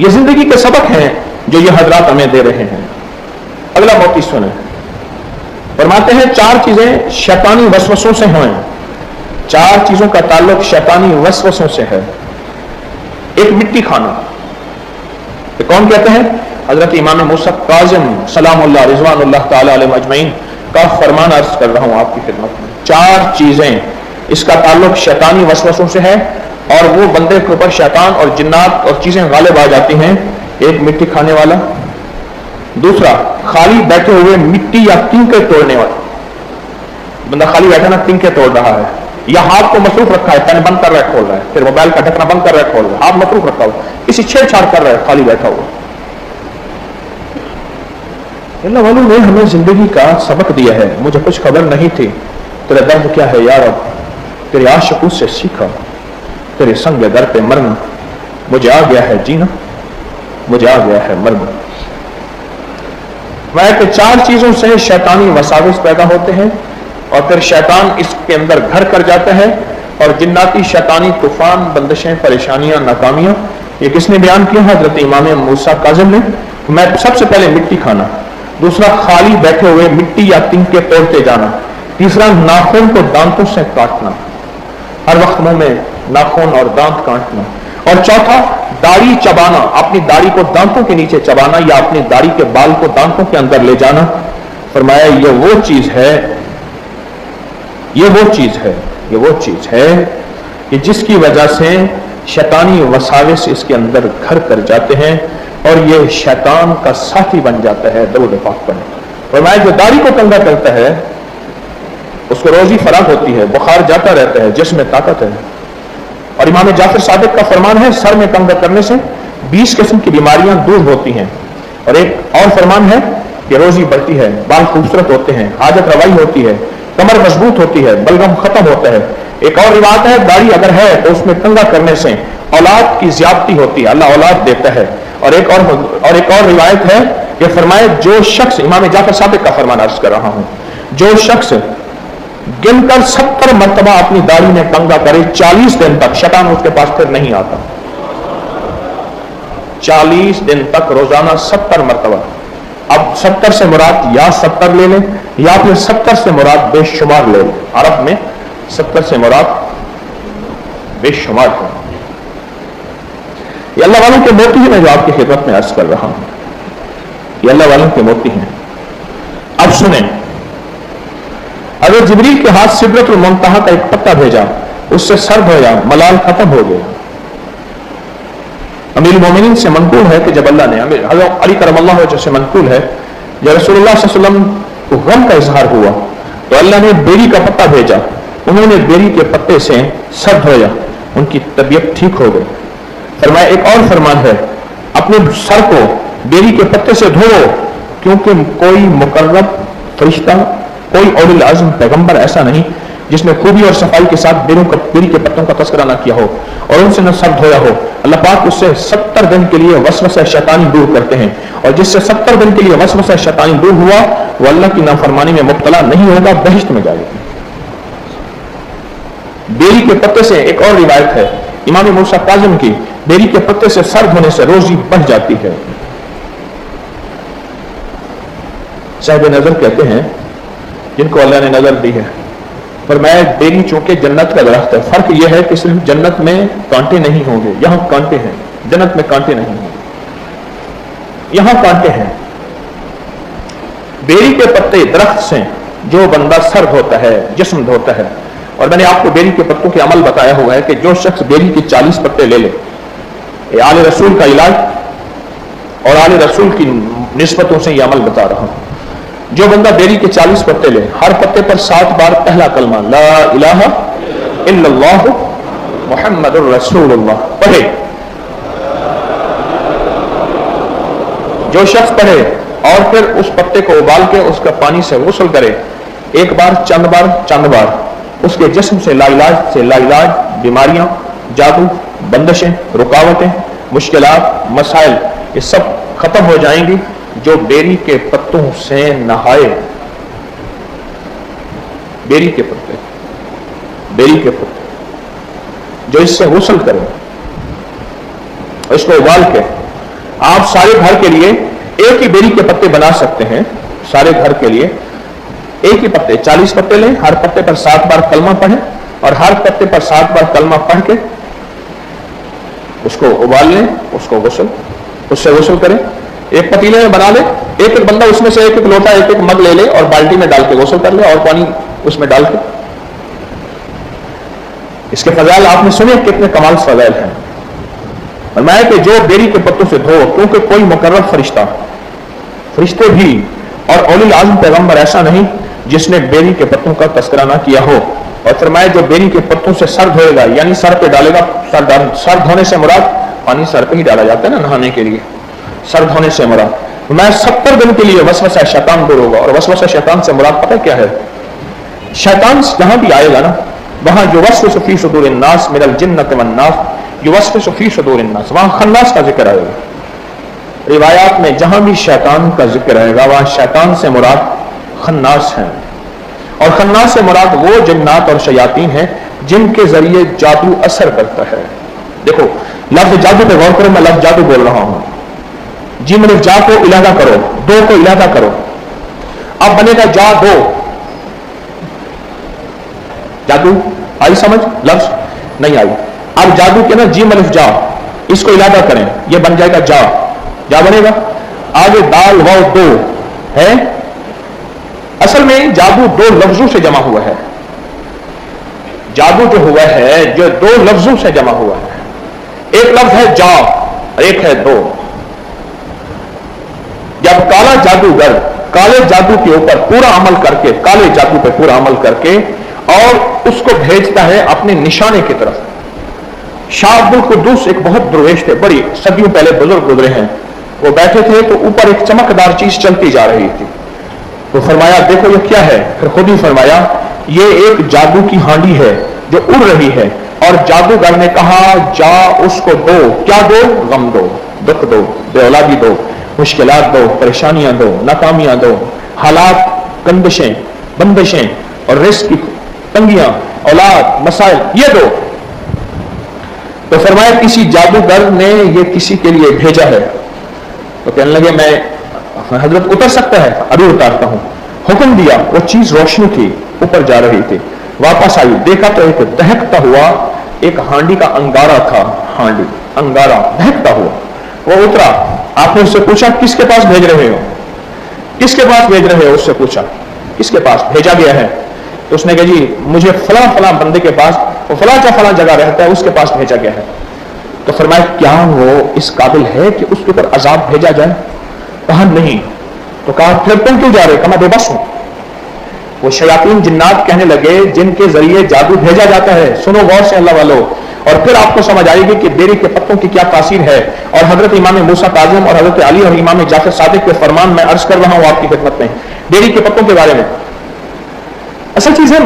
یہ زندگی کے سبق ہیں جو یہ حضرات ہمیں دے رہے ہیں. اگلا موتی سنیں. فرماتے ہیں 4 چیزیں شیطانی وسوسوں سے ہیں. 4 چیزوں کا تعلق شیطانی وسوسوں سے ہے. ایک مٹی کھانا. یہ کون کہتے ہیں؟ حضرت امام موسیٰ کاظم سلام اللہ رضوان اللہ تعالی علیہ اجمعین کا فرمان عرض کر رہا ہوں آپ کی خدمت میں. 4 چیزیں اس کا تعلق شیطانی وسوسوں سے ہے اور وہ بندے کے اوپر شیطان اور جنات اور چیزیں غالب آ جاتی ہیں. ایک مٹی کھانے والا. دوسرا خالی بیٹھے ہوئے مٹی یا تنکے توڑنے والا. بندہ خالی بیٹھا نا تنکے توڑ رہا ہے یا ہاتھ کو مصروف رکھا ہے, پین بند کر رہا ہے کھول رہا ہے, پھر موبائل کا ڈھکنا بند کر رہا ہے کھول رہا ہے, ہاتھ مصروف رکھا ہوا, کسی چھیڑ چھاڑ کر رہا ہے خالی بیٹھا ہوا. اللہ والوں نے ہمیں زندگی کا سبق دیا ہے. مجھے کچھ خبر نہیں تھی, تیرا درد کیا ہے یا رب, تیرے عاشقوں سے سیکھا, تیرے سنگ در پہ مرنا, مجھے آ گیا ہے جینا, مجھے آ گیا ہے مرنا. میں کہ 4 چیزوں سے شیطانی وساوس پیدا ہوتے ہیں اور پھر شیطان اس کے اندر گھر کر جاتا ہے اور جناتی شیطانی طوفان, بندشیں, پریشانیاں, ناکامیاں. یہ کس نے بیان کیا؟ حضرت امام موسیٰ کاظم نے. میں سب سے پہلے مٹی کھانا. دوسرا خالی بیٹھے ہوئے مٹی یا تنکے توڑتے جانا. تیسرا ناخن کو دانتوں سے کاٹنا, ہر وقت منہ میں ناخن اور دانت کاٹنا. اور چوتھا داڑھی چبانا, اپنی داڑھی کو دانتوں کے نیچے چبانا یا اپنی داڑھی کے بال کو دانتوں کے اندر لے جانا. فرمایا یہ وہ چیز ہے, یہ وہ چیز ہے, یہ وہ چیز ہے کہ جس کی وجہ سے شیطانی وساوس اس کے اندر گھر کر جاتے ہیں اور یہ شیطان کا ساتھی بن جاتا ہے. درود پاک پڑھیں. فرمایا جو داڑھی کو کنگا کرتا ہے اس کو روزی فراغ ہوتی ہے, بخار جاتا رہتا ہے, جسم میں طاقت ہے. اور امام جعفر صادق کا فرمان ہے سر میں کنگا کرنے سے 20 قسم کی بیماریاں دور ہوتی ہیں. اور ایک اور فرمان ہے کہ روزی بڑھتی ہے, بال خوبصورت ہوتے ہیں, حاجت روائی ہوتی ہے, کمر مضبوط ہوتی ہے, بلغم ختم ہوتا ہے. ایک اور روایت ہے داڑھی اگر ہے تو اس میں کنگا کرنے سے اولاد کی زیادتی ہوتی ہے, اللہ اولاد دیتا ہے. اور ایک اور روایت ہے کہ فرمائے جو شخص, امام جعفر صادق کا فرمان عرض کر رہا ہوں, جو شخص گن کر 70 مرتبہ اپنی داڑھی میں کنگا کرے 40 دن تک, شیطان اس کے پاس پھر نہیں آتا. 40 دن تک روزانہ 70 مرتبہ. اب 70 سے مراد یا 70 لے لیں یا پھر 70 سے مراد بے شمار لے لیں. عرب میں 70 سے مراد بے شمار ہے. یہ اللہ والوں کے موتی ہیں, میں جو آپ کی خدمت میں عرض کر رہا ہوں, یہ اللہ والوں کے موتی ہیں. اب سنیں, اگر جبریل کے ہاتھ سدرۃ المنتہا کا ایک پتا بھیجا, اس سے سر دھویا, ملال ختم ہو گیا. امیر المومنین سے منقول ہے کہ جب اللہ نے, حضرت علی کرم اللہ وجہ سے منقول ہے, جب رسول اللہ صلی اللہ علیہ وسلم کو غم کا اظہار ہوا تو اللہ نے بیری کا پتا بھیجا, انہوں نے بیری کے پتے سے سر دھویا, ان کی طبیعت ٹھیک ہو گئی. فرمایا ایک اور فرمان ہے اپنے سر کو بیری کے پتے سے دھو, کیونکہ کوئی مقرب فرشتہ, کوئی اول العزم پیغمبر ایسا نہیں جس نے خوبی اور صفائی کے ساتھ بیری کے پتوں کا تذکرہ نہ کیا ہو اور ان سے نہ سر دھویا ہو. اللہ پاک اس سے 70 دن کے لیے وسوسہ شیطانی دور کرتے ہیں, اور جس سے 70 دن کے لیے وسوسہ شیطانی دور ہوا وہ اللہ کی نافرمانی میں مبتلا نہیں ہوگا, بہشت میں جائے گا. بیری کے پتے سے ایک اور روایت ہے امام موسیٰ کاظم کی, بیری کے پتے سے سر دھونے سے روزی بڑھ جاتی ہے. صاحب نظر کہتے ہیں جن کو اللہ نے نظر دی ہے, فرمایا بیری چونکہ جنت کا درخت ہے, فرق یہ ہے کہ صرف جنت میں کانٹے نہیں ہوں گے, یہاں کانٹے ہیں, جنت میں کانٹے نہیں ہوں گے, یہاں کانٹے ہیں. بیری کے پتے درخت سے جو بندہ سر دھوتا ہے, جسم دھوتا ہے, اور میں نے آپ کو بیری کے پتوں کے عمل بتایا ہوا ہے کہ جو شخص بیری کے 40 پتے لے لے, یہ آل رسول کا علاج اور آل رسول کی نسبتوں سے یہ عمل بتا رہا ہوں. جو بندہ بیری کے 40 پتے لے, ہر پتے پر 7 بار پہلا کلمہ لا الہ الا اللہ محمد الرسول اللہ پڑھے, جو شخص پڑھے اور پھر اس پتے کو ابال کے اس کا پانی سے غسل کرے, ایک بار چند بار, اس کے جسم سے لا علاج بیماریاں, جادو, بندشیں, رکاوٹیں, مشکلات, مسائل یہ سب ختم ہو جائیں گی. جو بیری کے پتوں سے نہائے, بیری کے پتے جو اس سے غسل کرے, اس کو ابال کے آپ سارے گھر کے لیے ایک ہی بیری کے پتے بنا سکتے ہیں. سارے گھر کے لیے ایک ہی پتے 40 پتے لیں, ہر پتے پر 7 بار کلمہ پڑھیں اور ہر پتے پر 7 بار کلمہ پڑھ کے اس کو ابال لیں, اس سے غسل کریں. ایک پتیلے میں بنا لیں, ایک ایک بندہ اس میں سے ایک ایک لوٹا ایک ایک مگ لے لے اور بالٹی میں ڈال کے غسل کر لے اور پانی اس میں ڈال کے. اس کے فضائل آپ نے سنے, کتنے کمال فضائل ہیں. فرمایا کہ جو بیری کے پتوں سے دھو, کیونکہ کوئی مقرر فرشتے بھی اور اولی العزم پیغمبر ایسا نہیں جس نے بیری کے پتوں کا تذکرہ نہ کیا ہو. اور فرمایا جو بیری کے پتوں سے سر دھوئے گا, یعنی سر پہ ڈالے گا, سر دھونے سے مراد پانی سر پہ ہی ڈالا جاتا ہے نا نہانے کے لیے, سر دھونے سے مراد. میں 70 دن کے لیے وسوسہ شیطان دور ہوگا. اور وسوسہ شیطان سے مراد پتہ کیا ہے؟ شیطان جہاں بھی آئے گا نا, وہاں یوسوس فی صدور الناس من الجنۃ والناس, یوسوس فی صدور الناس, وہاں خناس کا ذکر آئے گا. روایات میں جہاں بھی شیطان کا ذکر آئے گا وہاں شیطان سے مراد خناس ہیں. اور خناس سے مراد وہ جنات اور شیاطین ہیں جن کے ذریعے جادو اثر کرتا ہے. دیکھو لفظ جادو پہ غور کرو, میں لفظ جادو بول رہا ہوں. جی ملک جا کو علیحدہ کرو, دو کو علیحدہ کرو, اب بنے گا جا دو. جادو آئی سمجھ؟ لفظ نہیں آئی. اب جادو کے نا جی ملک جا, اس کو علیحدہ کریں, یہ بن جائے گا جا, جا بنے گا. آگے دال واو دو ہے, اصل میں جادو 2 لفظوں سے جمع ہوا ہے. جادو جو ہوا ہے جو 2 لفظوں سے جمع ہوا ہے. ایک لفظ ہے جا, ایک ہے دو. جب کالا جادوگر کالے جادو کے اوپر پورا عمل کر کے, کالے جادو پہ پورا عمل کر کے اور اس کو بھیجتا ہے اپنے نشانے کی طرف. شاہ عبد القدوس ایک بہت درویش تھے, بڑی صدیوں پہلے بزرگ گزرے ہیں. وہ بیٹھے تھے تو اوپر ایک چمکدار چیز چلتی جا رہی تھی. تو فرمایا دیکھو یہ کیا ہے؟ پھر خود ہی فرمایا یہ ایک جادو کی ہانڈی ہے جو اڑ رہی ہے. اور جادوگر نے کہا جا اس کو دو. کیا دو؟ غم دو, دکھ دو, بے اولادی دو, مشکلات دو, پریشانیاں دو, ناکامیاں دو, حالات, کندشیں, بندشیں اور رزق کی تنگیاں, اولاد, مسائل, یہ دو. تو فرمایا کسی جادوگر نے یہ کسی کے لیے بھیجا ہے. تو کہنے لگے میں حضرت اتر سکتا ہے؟ ابھی اتارتا ہوں. حکم دیا, وہ چیز روشنی تھی, اوپر جا رہی تھی. واپس آئی, دیکھا تو ایک دہکتا ہوا ایک ہانڈی کا انگارہ تھا. ہانڈی انگارہ دہکتا ہوا. وہ اترا, آپ نے اس سے پوچھا کس کے پاس بھیج رہے ہو؟ کس کے پاس بھیج رہے ہو؟ اس سے پوچھا کس کے پاس بھیجا گیا ہے؟ تو اس نے کہا جی مجھے فلاں فلاں بندے کے پاس, وہ فلاں جگہ رہتا ہے, اس کے پاس بھیجا گیا ہے. تو فرمایا کیا وہ اس قابل ہے کہ اس کے اوپر عذاب بھیجا جائے؟ کہا نہیں. تو کہا پھر تم کیوں جا رہے؟ کہا میں بے بس ہوں. وہ شیاطین جنات کہنے لگے جن کے ذریعے جادو بھیجا جاتا ہے, سنو غور سے اللہ والو, اور پھر آپ کو سمجھ آئے گی کہ بیری کے پتوں کی کیا تاثیر ہے. اور حضرت امام موسیٰ کاظم اور حضرت علی اور امام جعفر صادق کے فرمان میں عرض کر رہا ہوں آپ کی خدمت میں بیری کے پتوں کے بارے میں. اصل چیز ہے